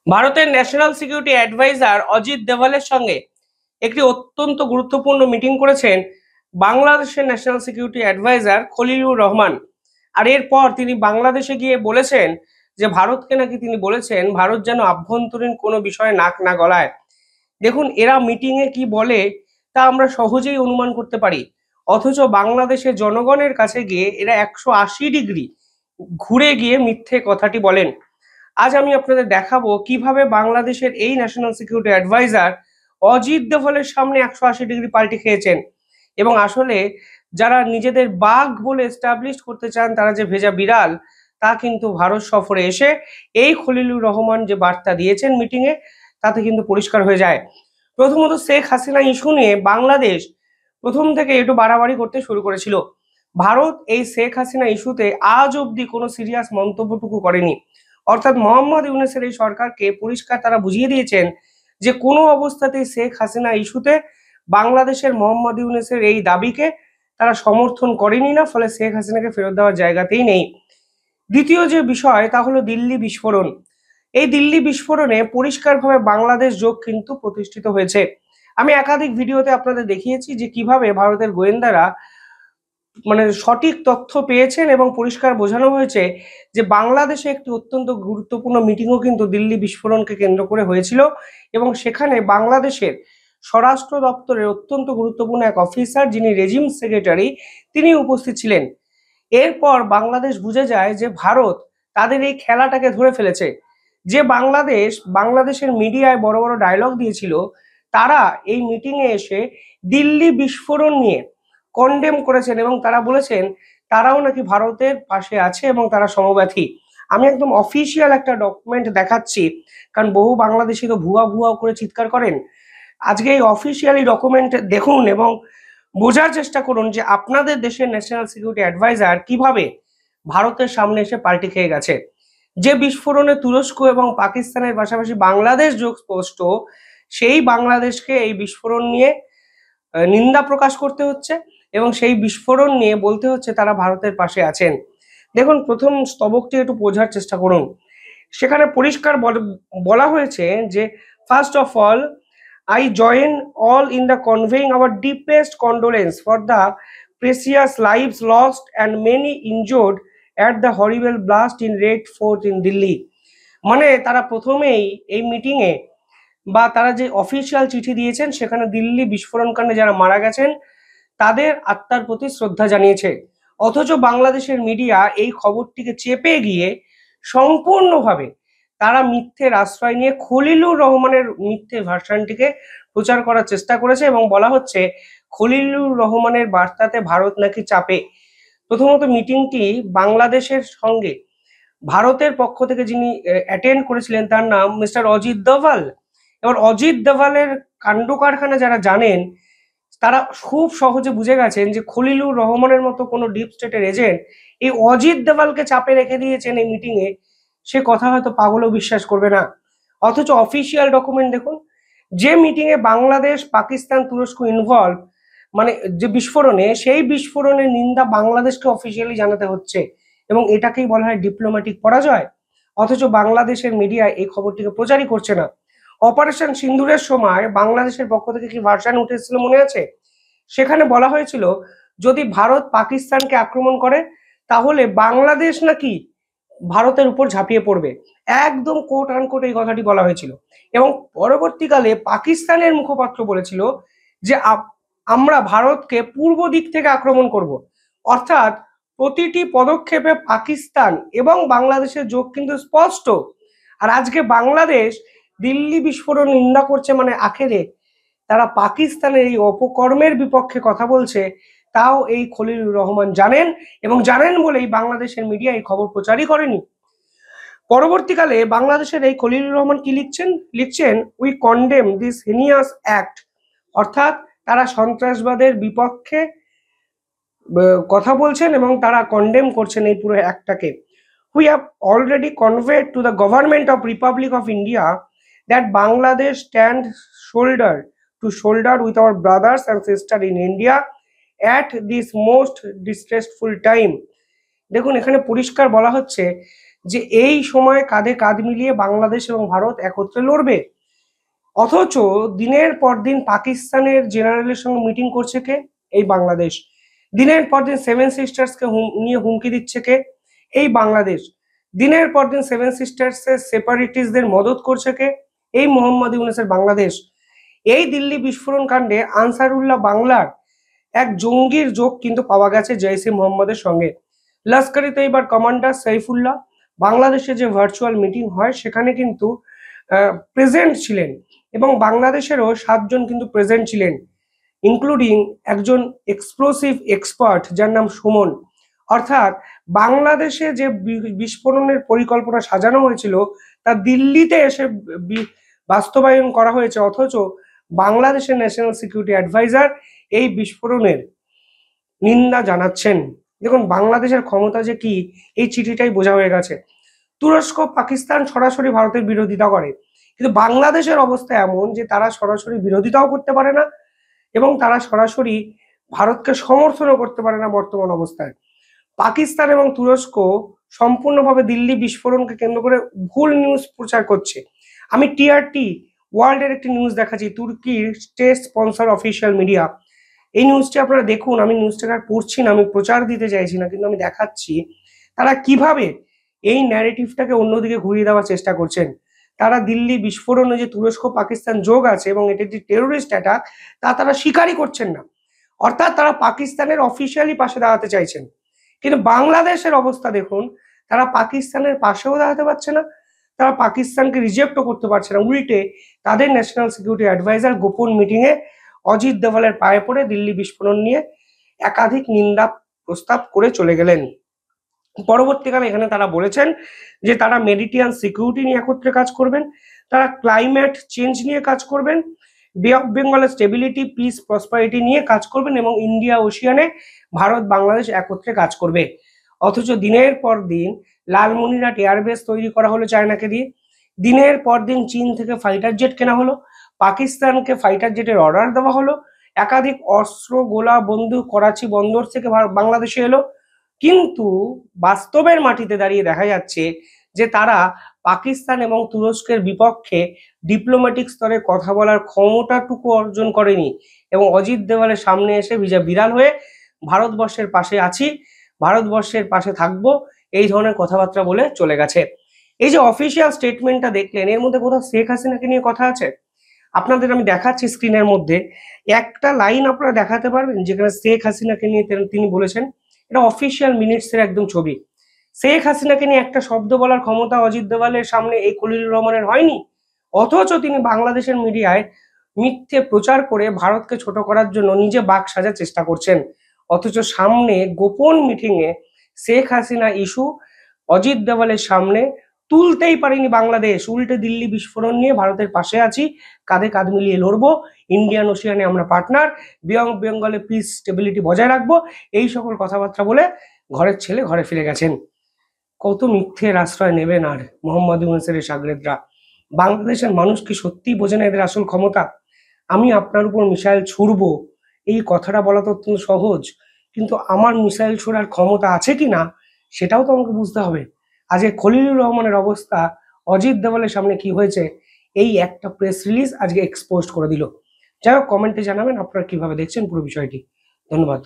ভারতের national security adviser Ajit ডোভালের সঙ্গে একটি অত্যন্ত গুরুত্বপূর্ণ মিটিং করেছেন বাংলাদেশের national security adviser Khalilur Rahman. আর এরপর তিনি বাংলাদেশে গিয়ে বলেছেন যে ভারতকে নাকি তিনি বলেছেন ভারত যেন আভ্যন্তরীণ কোনো বিষয়ে নাক না গলায়। দেখুন, এরা মিটিং এ কি বলে তা আমরা সহজেই অনুমান করতে পারি, অথচ বাংলাদেশের জনগণের কাছে গিয়ে এরা 180 ডিগ্রি ঘুরে গিয়ে মিথ্যে কথাটি বলেন। আজ আমি আপনাদের দেখাবো কিভাবে বাংলাদেশের এই ন্যাশনাল সিকিউরিটি অ্যাডভাইজার অজিত দোভালের সামনে 180 ডিগ্রি পাল্টে খেয়েছেন, এবং আসলে যারা নিজেদের বাঘ বলে এস্টাবলিশ করতে চান তারা যে ভেজা বিড়াল তা কিন্তু ভারত সফরে এসে এই খলিলুর রহমান যে বার্তা দিয়েছেন মিটিং এ তাতে কিন্তু পরিষ্কার হয়ে যায়। প্রথমত, শেখ হাসিনা ইস্যু নিয়ে বাংলাদেশ প্রথম থেকে একটু বাড়াবাড়ি করতে শুরু করেছিল। ভারত এই শেখ হাসিনা ইস্যুতে আজ অব্দি কোনো সিরিয়াস মন্তব্যটুকু করেনি। অর্থাৎ মোহাম্মদ ইউনূসের এই সরকারকে পরিষ্কার তারা বুঝিয়ে দিয়েছেন যে কোনো অবস্থাতেই শেখ হাসিনা ইস্যুতে বাংলাদেশের মোহাম্মদ ইউনূসের এই দাবিকে তারা সমর্থন করেনি, না ফলে শেখ হাসিনাকে ফেরত দেওয়ার জায়গাতেই নেই। দ্বিতীয় যে বিষয় তা হলো দিল্লি বিস্ফোরণ। এই দিল্লি বিস্ফোরণে পরিষ্কারভাবে বাংলাদেশ যোগ কিন্তু প্রতিষ্ঠিত হয়েছে। আমি একাধিক ভিডিওতে আপনাদের দেখিয়েছি যে কিভাবে ভারতের গোয়েন্দারা সঠিক তথ্য পেয়েছেন এবং পরিষ্কার বোঝানো হয়েছে যে বাংলাদেশে একটি অত্যন্ত গুরুত্বপূর্ণ মিটিংও কিন্তু দিল্লি বিস্ফোরণকে কেন্দ্র করে হয়েছিল, এবং সেখানে বাংলাদেশের স্বরাষ্ট্র দপ্তরের অত্যন্ত গুরুত্বপূর্ণ এক অফিসার যিনি রেজিম সেক্রেটারি তিনি উপস্থিত ছিলেন। এরপর বাংলাদেশ বুঝে যায় যে ভারত তাদের এই খেলাটাকে ধরে ফেলেছে। যে বাংলাদেশের মিডিয়ায় বড় বড় ডায়লগ দিয়েছিল তারা এই মিটিংয়ে এসে দিল্লি বিস্ফোরণ নিয়ে কন্ডেম করেছেন, এবং তারা বলেছেন তারাও নাকি ভারতের পাশে আছে এবং তারা সমব্যথী। আমি একদম অফিসিয়াল একটা ডকুমেন্ট দেখাচ্ছি, কারণ বহু বাংলাদেশি তো ভুয়া ভুয়া করে চিৎকার করেন। আজকে এই অফিসিয়ালি ডকুমেন্ট দেখুন এবং বোঝার চেষ্টা করুন যে আপনাদের দেশের ন্যাশনাল সিকিউরিটি অ্যাডভাইজার কিভাবে ভারতের সামনে এসে পাল্টি খেয়ে গেছে। যে বিস্ফোরণে তুরস্ক এবং পাকিস্তানের পাশাপাশি বাংলাদেশ যোগ স্পষ্ট, সেই বাংলাদেশকে এই বিস্ফোরণ নিয়ে নিন্দা প্রকাশ করতে হচ্ছে এবং সেই বিস্ফোরণ নিয়ে বলতে হচ্ছে তারা ভারতের পাশে আছেন। দেখুন, প্রথম স্তবকটি একটু বোঝার চেষ্টা করুন। সেখানে পরিষ্কার বলা হয়েছে যে first of all I join all in the conveying our deepest condolence for the precious lives lost and many injured at the horrible blast in Red Fort in Delhi. তারা প্রথমেই এই মিটিং এ বা তারা যে অফিসিয়াল চিঠি দিয়েছেন সেখানে দিল্লি বিস্ফোরণ কাণ্ডে যারা মারা গেছেন তাদের আত্মার প্রতি শ্রদ্ধা জানিয়েছে, অথচ বাংলাদেশের মিডিয়া এই খবরটিকে চেপে গিয়ে সম্পূর্ণভাবে তারা মিথ্যের আশ্রয় নিয়ে খলিলুর রহমানের মিথ্যে ভার্সনটিকে প্রচার করার চেষ্টা করেছে এবং বলা হচ্ছে খলিলুর রহমানের বার্তাতে ভারত নাকি চাপে। প্রথমত, মিটিংটি বাংলাদেশের সঙ্গে ভারতের পক্ষ থেকে যিনি অ্যাটেন্ড করেছিলেন তার নাম মিস্টার অজিত দোভাল। এবার অজিত দোভালের কাণ্ড কারখানা যারা জানেন তারা খুব সহজে বুঝে গেছেন যে খলিলুর রহমানের মতো কোনো ডিপ স্টেটের এজেন্ট এই অজিত দোভালকে চাপে রেখে দিয়েছেন এই মিটিং এ, সে কথা হয়তো পাগলও বিশ্বাস করবে না। অথচ অফিসিয়াল ডকুমেন্ট দেখুন, যে মিটিং এ বাংলাদেশ, পাকিস্তান, তুরস্ক ইনভলভ, যে বিস্ফোরণে, সেই বিস্ফোরণের নিন্দা বাংলাদেশকে অফিসিয়ালি জানাতে হচ্ছে এবং এটাকেই বলা হয় ডিপ্লোম্যাটিক পরাজয়। অথচ বাংলাদেশের মিডিয়া এই খবরটিকে প্রচারই করছে না। অপারেশন সিন্দুরের সময় বাংলাদেশের পক্ষ থেকে কি ভার্সন উঠে এসেছিল মনে আছে? সেখানে বলা হয়েছিল যদি ভারত পাকিস্তানকে আক্রমণ করে তাহলে বাংলাদেশ নাকি ভারতের উপর ঝাঁপিয়ে পড়বে। একদম কোট আনকোট এই কথাটি বলা হয়েছিল, এবং পরবর্তীকালে পাকিস্তানের মুখপাত্র বলেছিল যে আমরা ভারতকে পূর্ব দিক থেকে আক্রমণ করব। অর্থাৎ প্রতিটি পদক্ষেপে পাকিস্তান এবং বাংলাদেশের যোগ কিন্তু স্পষ্ট। আর আজকে বাংলাদেশ দিল্লি বিস্ফোরণ নিন্দা করছে, আখেরে তারা পাকিস্তানের এই অপকর্মের বিপক্ষে কথা বলছে, তাও এই খলিলুর রহমান জানেন, এবং জানেন বলেই বাংলাদেশের মিডিয়া এই খবর প্রচারই করেনি। পরবর্তীকালে বাংলাদেশের এই খলিলুর রহমান কি লিখছেন we condemn this heinous act. অর্থাৎ তারা সন্ত্রাসবাদের বিপক্ষে কথা বলছেন এবং তারা কন্ডেম করছেন এই পুরো অ্যাক্টটাকে। We have already conveyed to the government of Republic of India that Bangladesh stands shoulder to shoulder with our brothers and sisters in India at this most distressful time. দেখুন, এখানে পরিষ্কার বলা হচ্ছে যে এই সময় কাঁধে কাঁধ মিলিয়ে বাংলাদেশ এবং ভারত একত্রে লড়বে। অথচ দিনের পর দিন পাকিস্তানের জেনারেলের সঙ্গে মিটিং করছে কে? এই বাংলাদেশ। দিনের পর দিন সেভেন সিস্টার্সকে নিয়ে হুমকি দিচ্ছে কে? এই বাংলাদেশ। দিনের পর দিন সেভেন সিস্টার্সের সেপারেটিস্টদের মদত করছে কে? এই মোহাম্মদ ইউনূসের বাংলাদেশ। এই দিল্লি বিস্ফোরণ কাণ্ডে আনসারুল্লাহ বাংলার এক জঙ্গির যোগ কিন্তু পাওয়া গেছে জৈশ-ই মোহাম্মদের সঙ্গে। লস্কর-ই তৈয়বার কমান্ডার সাইফুল্লাহ বাংলাদেশে যে ভার্চুয়াল মিটিং হয় সেখানে কিন্তু প্রেজেন্ট ছিলেন, এবং বাংলাদেশেরও 7 জন কিন্তু প্রেজেন্ট ছিলেন, ইনক্লুডিং একজন এক্সপ্লোসিভ এক্সপার্ট যার নাম সুমন। অর্থাৎ বাংলাদেশে যে বিস্ফোরণের পরিকল্পনা সাজানো হয়েছিল তা দিল্লিতে এসে বাস্তবায়ন করা হয়েছে, অথচ বাংলাদেশের ন্যাশনাল সিকিউরিটি অ্যাডভাইজার এই বিস্ফোরণের নিন্দা জানাচ্ছেন। দেখুন বাংলাদেশের ক্ষমতা যে কি এই চিঠিটাই বোঝা হয়ে গেছে। তুরস্ক পাকিস্তান সরাসরি ভারতের বিরোধিতা করে, কিন্তু বাংলাদেশের অবস্থা এমন যে তারা সরাসরি বিরোধিতাও করতে পারে না এবং তারা সরাসরি ভারতকে সমর্থনও করতে পারে না বর্তমান অবস্থায়। পাকিস্তান এবং তুরস্ক সম্পূর্ণভাবে দিল্লি বিস্ফোরণকে কেন্দ্র করে ভুল নিউজ প্রচার করছে। আমি টিআরটি ওয়ার্ল্ডের একটি নিউজ দেখাচ্ছি, তুর্কির স্টেট স্পন্সর অফিসিয়াল মিডিয়া। এই নিউজটি আপনারা দেখুন, আমি নিউজটাকে আর পড়ছি না, আমি প্রচার দিতে চাইছি না, কিন্তু আমি দেখাচ্ছি তারা কিভাবে এই ন্যারেটিভটাকে অন্যদিকে ঘুরিয়ে দেওয়ার চেষ্টা করছেন। তারা দিল্লি বিস্ফোরণে যে তুরস্ক পাকিস্তান যোগ আছে এবং এটি একটি টেরোরিস্ট অ্যাটাক তা তারা স্বীকারই করছেন না। অর্থাৎ তারা পাকিস্তানের অফিসিয়ালি পাশে দাঁড়াতে চাইছেন, কিন্তু বাংলাদেশের অবস্থা দেখুন, তারা পাকিস্তানের পাশেও দাঁড়াতে পারছে না, তারা পাকিস্তানকে রিজেক্টও করতে পারছে না। উল্টে তাদের ন্যাশনাল সিকিউরিটি অ্যাডভাইজার গোপন মিটিংয়ে অজিত দোভালের পায়ে পড়ে দিল্লি বিস্ফোরণ নিয়ে একাধিক নিন্দা প্রস্তাব করে চলে গেলেন। পরবর্তীকালে এখানে তারা বলেছেন যে তারা মেডিটেরিয়ান সিকিউরিটি নিয়ে একত্রে কাজ করবেন, তারা ক্লাইমেট চেঞ্জ নিয়ে কাজ করবেন, বে অফ বেঙ্গলের স্টেবিলিটি, পিস, প্রসপারিটি নিয়ে কাজ করবেন এবং ইন্ডিয়া ওশিয়ানে ভারত বাংলাদেশ একত্রে কাজ করবে। অথচ দিনের পর দিন লালমনিরহাট এয়ারবেস তৈরি করা হলো চায়নাকে দিয়ে, দিনের পর দিন চীন থেকে ফাইটার জেট কেনা হলো, পাকিস্তানকে ফাইটার জেটের অর্ডার দেওয়া হলো, একাধিক অস্ত্র, গোলা, বন্দুক করাচি বন্দর থেকে বাংলাদেশে এলো, কিন্তু বাস্তবের মাটিতে দাঁড়িয়ে দেখা যাচ্ছে যে তারা পাকিস্তান এবং তুরস্কের বিপক্ষে ডিপ্লোম্যাটিক স্তরে কথা বলার ক্ষমতাটুকু অর্জন করেনি এবং অজিত দোভালের সামনে এসে বিড়াল হয়ে ভারতবর্ষের পাশে আছি, ভারতবর্ষের পাশে থাকবো, এই ধরনের কথাবার্তা বলে চলে গেছে। এই যে অফিসিয়াল স্টেটমেন্টটা দেখলেন, এর মধ্যে কোথাও শেখ হাসিনাকে নিয়ে কথা আছে? আপনাদের আমি দেখাচ্ছি স্ক্রিনের মধ্যে, একটা লাইন আপনারা দেখাতে পারবেন যেখানে শেখ হাসিনাকে নিয়ে তিনি বলেছেন? এটা অফিসিয়াল মিনিটসের একদম ছবি। শেখ হাসিনাকে নিয়ে একটা শব্দ বলার ক্ষমতা অজিত দোভালের সামনে এই খলিলুর রহমানের হয়নি, অথচ তিনি বাংলাদেশের মিডিয়ায় মিথ্যে প্রচার করে ভারতকে ছোট করার জন্য নিজে বাক সাজার চেষ্টা করছেন। অথচ সামনে গোপন মিটিংয়ে শেখ হাসিনা ইস্যু অজিত দোভালের সামনে তুলতেই পারেনি বাংলাদেশ। উল্টে দিল্লি বিস্ফোরণ নিয়ে ভারতের পাশে আছি, কাঁধে কাঁধ মিলিয়ে লড়বো, ইন্ডিয়ান ওশিয়ানে আমরা পার্টনার, বে অফ বেঙ্গলে পিস, স্টেবিলিটি বজায় রাখবো, এই সকল কথাবার্তা বলে ঘরের ছেলে ঘরে ফিরে গেছেন। কত মিথ্যের আশ্রয় নেবেন আর মোহাম্মদ ইউনূসের শাগরেদরা? বাংলাদেশের মানুষ কি সত্যিই বোঝে না এদের আসল ক্ষমতা? আমি আপনার উপর মিসাইল ছুড়বো, এই কথাটা বলা তো অত্যন্ত সহজ, কিন্তু আমার মিসাইল ছোড়ার ক্ষমতা আছে কি না সেটাও তো আমাকে বুঝতে হবে। আজকে খলিলুর রহমানের অবস্থা অজিত দোভালের সামনে কি হয়েছে, এই একটা প্রেস রিলিজ আজকে এক্সপোজ করে দিল। যাই হোক, কমেন্টে জানাবেন আপনারা কিভাবে দেখছেন পুরো বিষয়টি। ধন্যবাদ।